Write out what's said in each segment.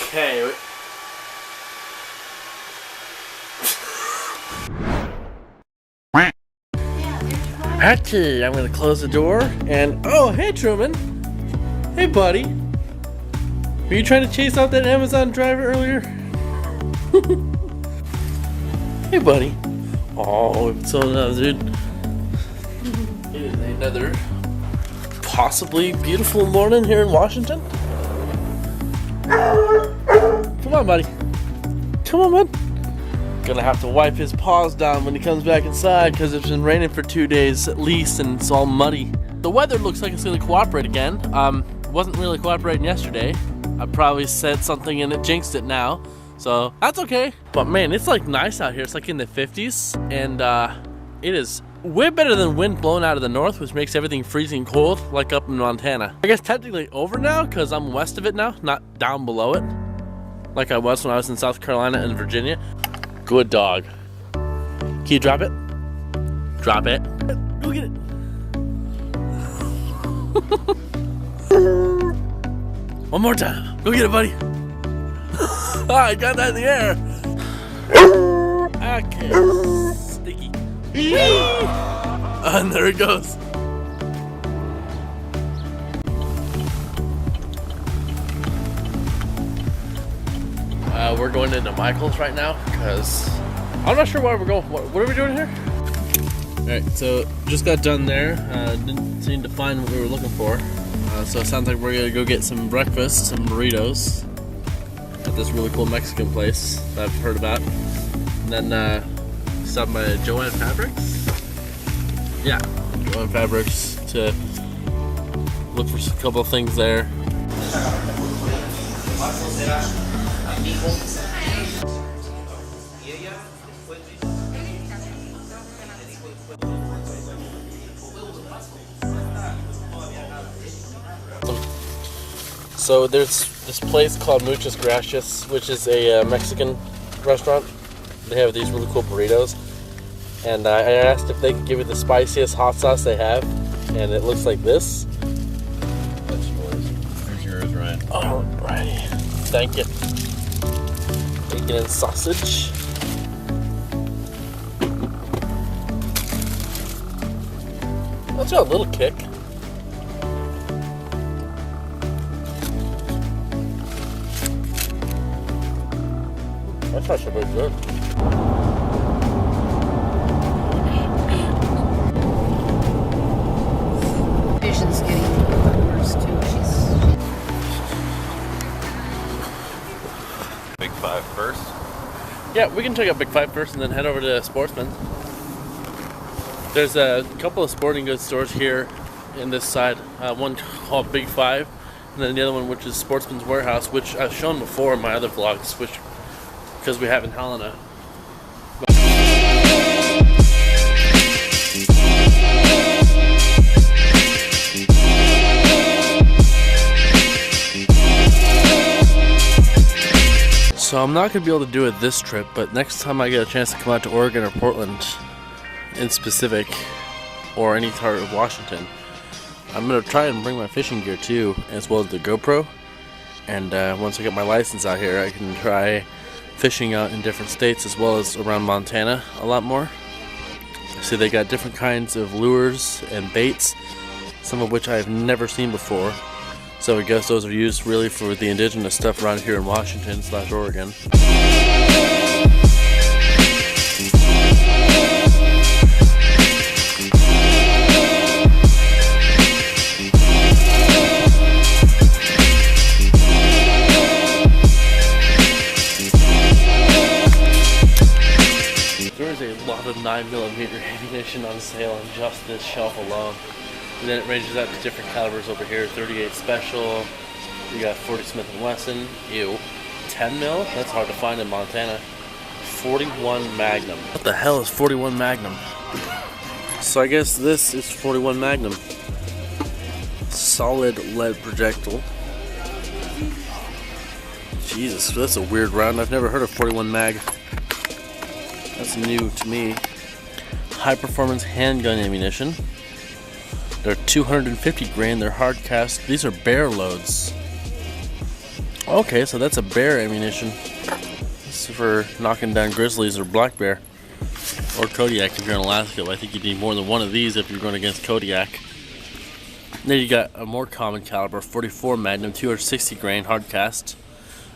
Okay. Okay, I'm gonna close the door and oh, hey Truman. Hey buddy. Were you trying to chase out that Amazon driver earlier? Hey buddy. Oh, it's so nice, dude. It is another possibly beautiful morning here in Washington. Come on, buddy. Come on, bud. Gonna have to wipe his paws down when he comes back inside because it's been raining for 2 days at least and it's all muddy. The weather looks like it's gonna cooperate again. Wasn't really cooperating yesterday. I probably said something and it jinxed it now. So that's okay. But man, it's like nice out here. It's like in the 50s and it is way better than wind blowing out of the north, which makes everything freezing cold like up in Montana. I guess technically over now because I'm west of it now, not down below it like I was when I was in South Carolina and Virginia. Good dog. Can you drop it? Drop it. Go get it. One more time. Go get it, buddy. Oh, I got that in the air. Okay. Sticky. And there it goes. We're going into Michael's right now because I'm not sure why we're going. What are we doing here? Alright, so just got done there. Didn't seem to find what we were looking for. So it sounds like we're gonna go get some breakfast, some burritos at this really cool Mexican place that I've heard about. And then stop by Joanne Fabrics. Yeah, Joanne Fabrics to look for a couple of things there. So there's this place called Muchas Gracias, which is a Mexican restaurant. They have these really cool burritos. And I asked if they could give me the spiciest hot sauce they have. And it looks like this. That's yours. There's yours, Ryan. Alrighty. Thank you. Bacon and sausage. That's got a little kick. That's actually pretty good. Vision's getting worse too. Big Five first? Yeah, we can check out Big Five first and then head over to Sportsman. There's a couple of sporting goods stores here in this side. One called Big Five, and then the other one which is Sportsman's Warehouse, which I've shown before in my other vlogs, which because we have in Helena. So I'm not going to be able to do it this trip, but next time I get a chance to come out to Oregon or Portland in specific, or any part of Washington, I'm going to try and bring my fishing gear too, as well as the GoPro. And once I get my license out here, I can try fishing out in different states as well as around Montana a lot more. So they got different kinds of lures and baits, some of which I've never seen before. So I guess those are used really for the indigenous stuff around here in Washington / Oregon. There's a lot of 9mm ammunition on sale on just this shelf alone. And then it ranges out to different calibers over here. 38 Special, you got 40 Smith & Wesson, ew. 10 mil? That's hard to find in Montana. 41 Magnum. What the hell is 41 Magnum? So I guess this is 41 Magnum. Solid lead projectile. Jesus, that's a weird round. I've never heard of 41 mag. That's new to me. High performance handgun ammunition. They're 250 grain. They're hard cast. These are bear loads. Okay, so that's a bear ammunition. This is for knocking down grizzlies or black bear. Or Kodiak if you're in Alaska. But I think you need more than one of these if you're going against Kodiak. Then you got a more common caliber 44 Magnum 260 grain hard cast.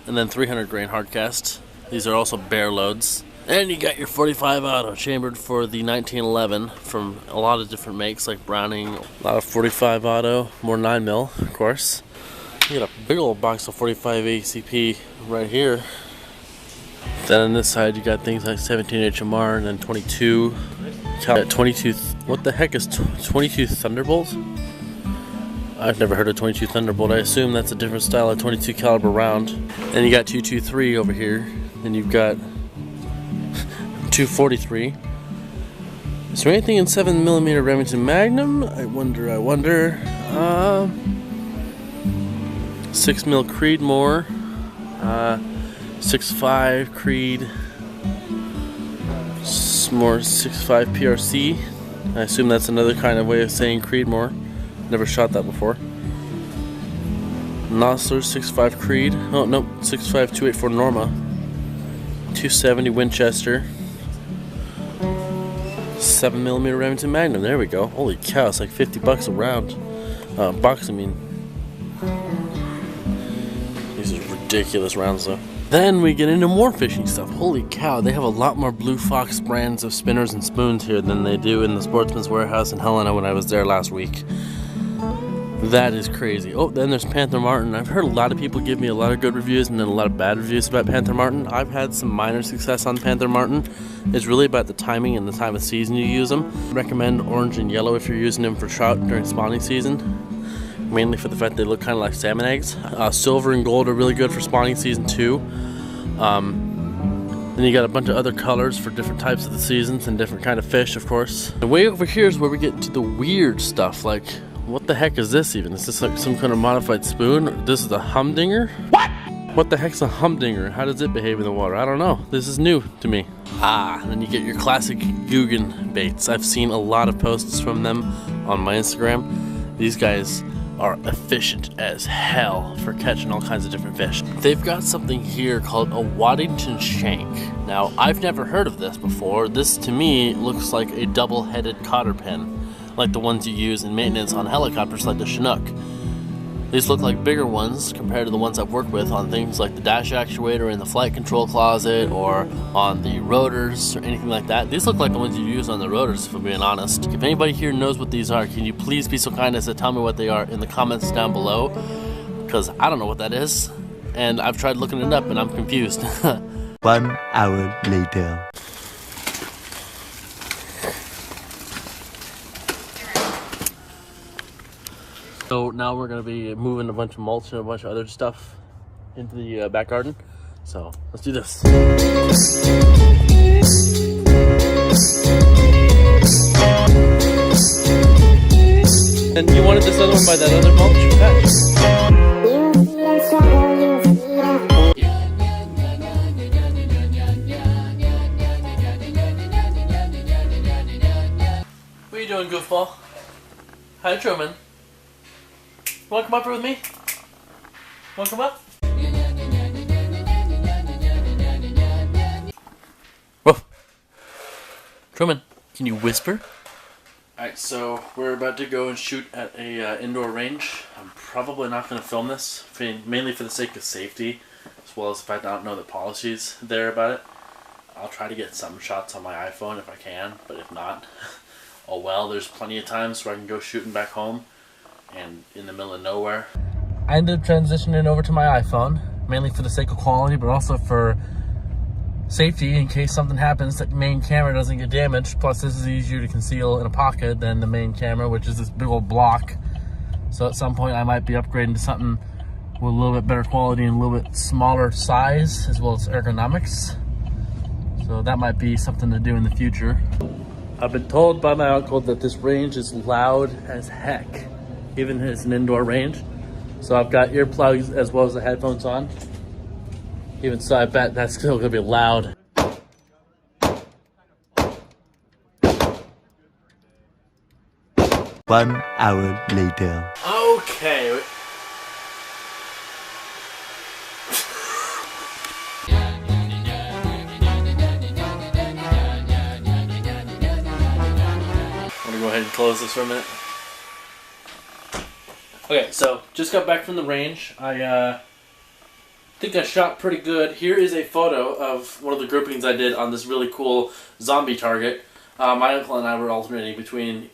And then 300 grain hard cast. These are also bear loads. And you got your 45 auto chambered for the 1911 from a lot of different makes like Browning. A lot of 45 auto, more 9mm of course. You got a big old box of 45 ACP right here. Then on this side you got things like 17 HMR and then 22. 22. What the heck is 22 Thunderbolt? I've never heard of 22 Thunderbolt. I assume that's a different style of 22 caliber round. And you got 223 over here. Then you've got 243. Is there anything in 7mm Remington Magnum? I wonder. 6mm Creedmoor. 6.5 Creed. More 6.5 PRC. I assume that's another kind of way of saying Creedmoor. Never shot that before. Nosler 6.5 Creed. Oh no, 6.5 284 Norma. 270 Winchester. 7mm Remington Magnum. There we go. Holy cow, it's like $50 a round. Box, I mean. These are ridiculous rounds though. Then we get into more fishing stuff. Holy cow, they have a lot more Blue Fox brands of spinners and spoons here than they do in the Sportsman's Warehouse in Helena when I was there last week. That is crazy. Oh, then there's Panther Martin. I've heard a lot of people give me a lot of good reviews and then a lot of bad reviews about Panther Martin. I've had some minor success on Panther Martin. It's really about the timing and the time of season you use them. I recommend orange and yellow if you're using them for trout during spawning season. Mainly for the fact they look kind of like salmon eggs. Silver and gold are really good for spawning season too. Then you got a bunch of other colors for different types of the seasons and different kind of fish, of course. And way over here is where we get into the weird stuff. Like, what the heck is this even? Is this like some kind of modified spoon? This is a humdinger? What? What the heck's a humdinger? How does it behave in the water? I don't know. This is new to me. And then you get your classic Guggen baits. I've seen a lot of posts from them on my Instagram. These guys are efficient as hell for catching all kinds of different fish. They've got something here called a Waddington shank. Now, I've never heard of this before. This to me looks like a double-headed cotter pin, like the ones you use in maintenance on helicopters like the Chinook. These look like bigger ones compared to the ones I've worked with on things like the dash actuator in the flight control closet or on the rotors or anything like that. These look like the ones you use on the rotors, if I'm being honest. If anybody here knows what these are, can you please be so kind as to tell me what they are in the comments down below? Because I don't know what that is, and I've tried looking it up and I'm confused. 1 hour later. So now we're going to be moving a bunch of mulch and a bunch of other stuff into the back garden. So let's do this. And you wanted this other one by that other mulch patch? What are you doing, goofball? Hi, Truman. You wanna come up here with me? Wanna come up? Whoa. Truman, can you whisper? Alright, so we're about to go and shoot at a indoor range. I'm probably not going to film this, mainly for the sake of safety, as well as the fact I don't know the policies there about it. I'll try to get some shots on my iPhone if I can, but if not, oh well, there's plenty of times where I can go shooting back home and in the middle of nowhere. I ended up transitioning over to my iPhone, mainly for the sake of quality, but also for safety in case something happens that the main camera doesn't get damaged. Plus, this is easier to conceal in a pocket than the main camera, which is this big old block. So at some point I might be upgrading to something with a little bit better quality and a little bit smaller size, as well as ergonomics. So that might be something to do in the future. I've been told by my uncle that this range is loud as heck, even if it's an indoor range. So I've got earplugs as well as the headphones on. Even so, I bet that's still gonna be loud. 1 hour later. Okay. close this for a minute. Okay, so just got back from the range. I think I shot pretty good. Here is a photo of one of the groupings I did on this really cool zombie target. My uncle and I were alternating between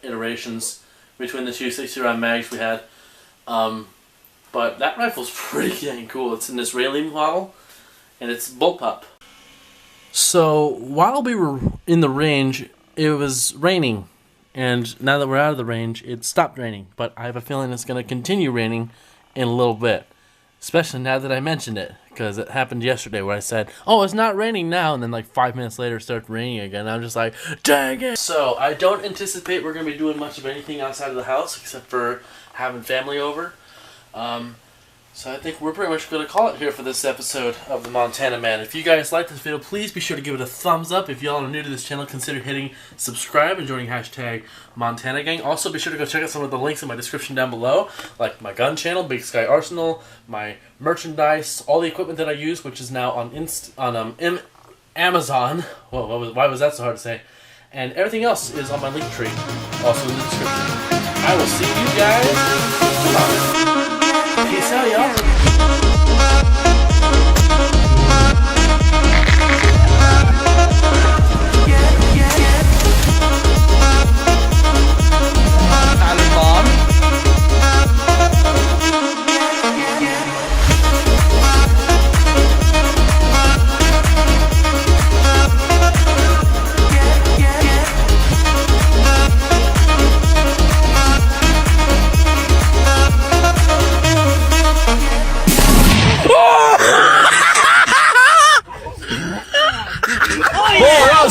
iterations between the two 60-round mags we had. But that rifle's pretty dang cool. It's an Israeli model, and it's bullpup. So while we were in the range, it was raining. And now that we're out of the range, it stopped raining. But I have a feeling it's going to continue raining in a little bit. Especially now that I mentioned it. Because it happened yesterday where I said, oh, it's not raining now. And then like 5 minutes later it started raining again. I'm just like, dang it. So I don't anticipate we're going to be doing much of anything outside of the house. Except for having family over. So I think we're pretty much going to call it here for this episode of the Montana Man. If you guys like this video, please be sure to give it a thumbs up. If y'all are new to this channel, consider hitting subscribe and joining hashtag Montana Gang. Also, be sure to go check out some of the links in my description down below, like my gun channel, Big Sky Arsenal, my merchandise, all the equipment that I use, which is now on Amazon. Whoa, why was that so hard to say? And everything else is on my link tree, also in the description. I will see you guys tomorrow. Peace out, y'all.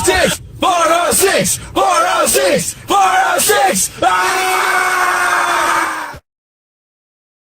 Six, 406, 406, 406.